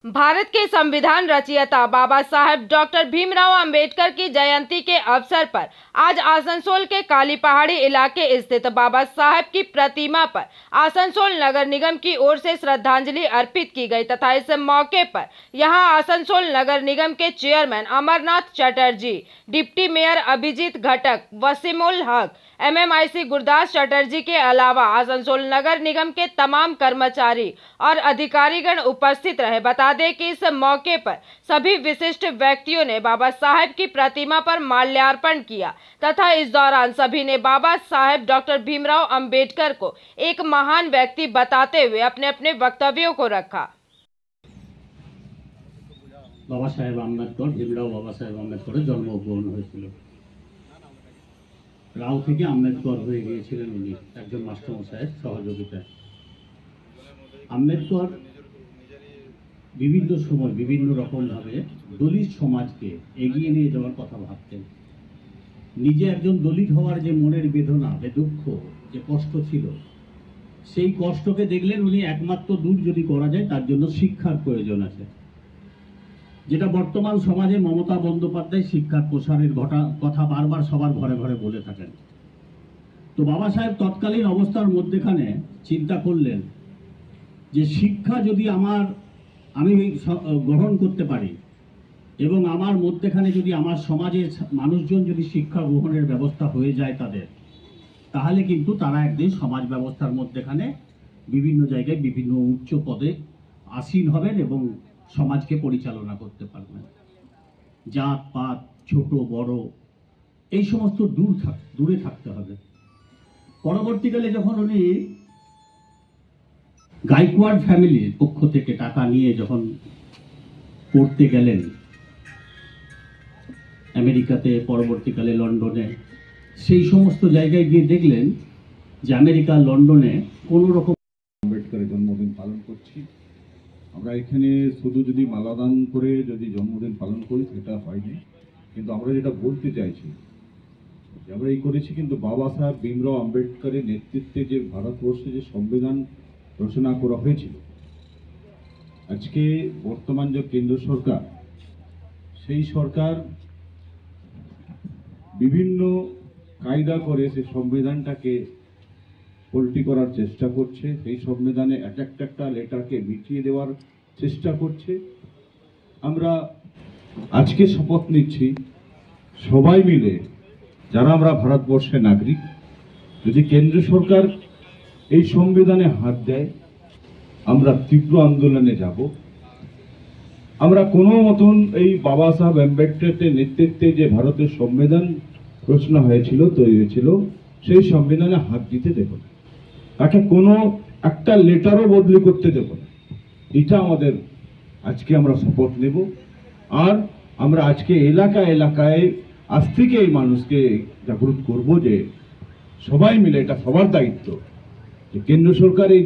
भारत के संविधान रचयिता बाबा साहेब डॉक्टर भीमराव अंबेडकर की जयंती के अवसर पर आज आसनसोल के काली पहाड़ी इलाके स्थित बाबा साहेब की प्रतिमा पर आसनसोल नगर निगम की ओर से श्रद्धांजलि अर्पित की गई तथा इस मौके पर यहां आसनसोल नगर निगम के chairman Amarnath Chatterjee, deputy mayor Abhijit Ghatak, Wasimul हक, MMIC गुरदास चटर्जी के अलावा आसनसोल नगर निगम के तमाम कर्मचारी और अधिकारीगण उपस्थित रहे। बता दें कि इस मौके पर सभी विशिष्ट व्यक्तियों ने बाबा साहेब की प्रतिमा पर माल्यार्पण किया तथा इस दौरान सभी ने बाबा साहेब डॉक्टर भीमराव अंबेडकर को एक महान व्यक्ति बताते हुए अपने अपने वक्तव्यों को रखा। बाबा साहेब आम्बेडकर भीमराव बाबा साहेब आम्बेडकर जन्मग्रहण হয়েছিল। রাও থেকে আম্বেদকর হয়ে গিয়েছিলেন উনি একজন মাস্টারমশাইয়ের সহযোগিতায়। আম্বেদকর বিভিন্ন সময় বিভিন্ন রকমভাবে দলিত সমাজকে এগিয়ে নিয়ে যাওয়ার কথা ভাবতেন। নিজে একজন দলিত হওয়ার যে মনের বেদনা, যে দুঃখ, যে কষ্ট ছিল, সেই কষ্টকে দেখলেন উনি একমাত্র দূর যদি করা যায় তার জন্য শিক্ষার প্রয়োজন আছে, যেটা বর্তমান সমাজে মমতা বন্দ্যোপাধ্যায় শিক্ষার প্রসারের কথা বারবার সবার ঘরে ঘরে বলে থাকেন। তো বাবা সাহেব তৎকালীন অবস্থার মধ্যেখানে চিন্তা করলেন যে শিক্ষা যদি আমি গ্রহণ করতে পারি এবং আমার মধ্যেখানে যদি আমার সমাজের মানুষজন যদি শিক্ষা গ্রহণের ব্যবস্থা হয়ে যায় তাদের, তাহলে কিন্তু তারা একদিন সমাজ ব্যবস্থার মধ্যেখানে বিভিন্ন জায়গায় বিভিন্ন উচ্চ পদে আসীন হবেন এবং সমাজকে পরিচালনা করতে পারবেন। জাত পাত, ছোট বড় এই সমস্ত দূরে থাকতে হবে। পরবর্তীকালে যখন উনি গাইকোয়াড় ফ্যামিলির পক্ষ থেকে টাকা নিয়ে যখন পড়তে গেলেন আমেরিকাতে, পরবর্তীকালে লন্ডনে, সেই সমস্ত জায়গায় গিয়ে দেখলেন যে আমেরিকা, লন্ডনে কোনো রকম আম্বেদকরের জন্মদিন পালন করছি। আমরা এখানে শুধু যদি মালাদান করে যদি জন্মদিন পালন করি সেটা হয়নি, কিন্তু আমরা যেটা বলতে চাইছি যে আমরা এই করেছি কিন্তু বাবা সাহেব ভীমরাও আম্বেদকরের নেতৃত্বে যে ভারতবর্ষে যে সংবিধান রচনা করা হয়েছিল, আজকে বর্তমান যে কেন্দ্র সরকার, সেই সরকার বিভিন্ন কায়দা করে সেই সংবিধানটাকে পল্টি করার চেষ্টা করছে, সেই সংবিধানে এক একটা লেটারকে মিটিয়ে দেওয়ার চেষ্টা করছে। আমরা আজকে শপথ নিচ্ছি সবাই মিলে, যারা আমরা ভারতবর্ষের নাগরিক, যদি কেন্দ্র সরকার এই সংবিধানে হাত দেয় আমরা তীব্র আন্দোলনে যাব। আমরা কোনো মতন এই বাবা সাহেব আম্বেদকরের নেতৃত্বে যে ভারতের সংবিধান রচনা হয়েছিল, তৈরি হয়েছিল, সেই সংবিধানে হাত দিতে দেব না, তাকে কোনো একটা লেটারও বদলি করতে দেব না। এটা আমাদের আজকে আমরা শপথ নেব। আর আমরা আজকে এলাকায় আজ থেকে এই মানুষকে জাগরুক করব যে সবাই মিলে, এটা সবার দায়িত্ব, যে কেন্দ্র সরকার এই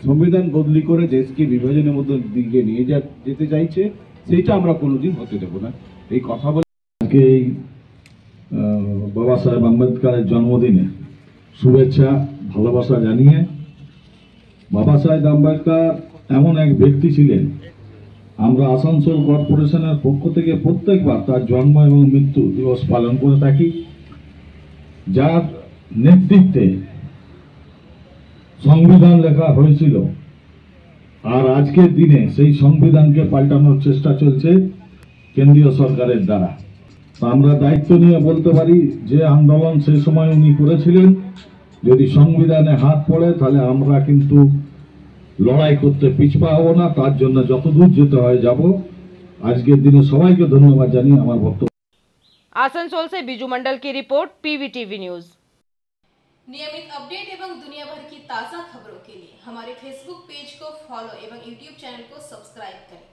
সংবিধান বদলি করে দেশকে বিভাজনের মধ্যে দিকে নিয়ে যেতে চাইছে, সেইটা আমরা কোনোদিন হতে দেব না। এই কথা বলে আজকে এই বাবা সাহেব আম্বেদকরের জন্মদিনে শুভেচ্ছা ভালোবাসা জানিয়ে, বাবা সাহেব আম্বেদকর এমন এক ব্যক্তি ছিলেন, আমরা আসানসোল কর্পোরেশনের পক্ষ থেকে প্রত্যেকবার তার জন্ম এবং মৃত্যু দিবস পালন করে থাকি। যার নেতৃত্বে সংবিধান লেখা হয়েছিল, আর আজকের দিনে সেই সংবিধানকে পাল্টানোর চেষ্টা চলছে কেন্দ্রীয় সরকারের দ্বারা। আমরা দায়িত্ব নিয়ে বলতে পারি যে আন্দোলন সেই সময় উনি করেছিলেন, যদি সংবিধানে হাত পড়ে তাহলে আমরা কিন্তু লড়াই করতে পিছপা হব না, তার জন্য যতদূর যেতে হয় যাব। আজকের দিনে সবাইকে ধন্যবাদ জানিয়ে আমার বক্তব্য। आसनसोल से बीजू मंडल की रिपोर्ट, PVTV न्यूज। नियमित अपडेट एवं दुनिया भर की ताज़ा खबरों के लिए हमारे फेसबुक पेज को फॉलो एवं यूट्यूब चैनल को सब्सक्राइब करें।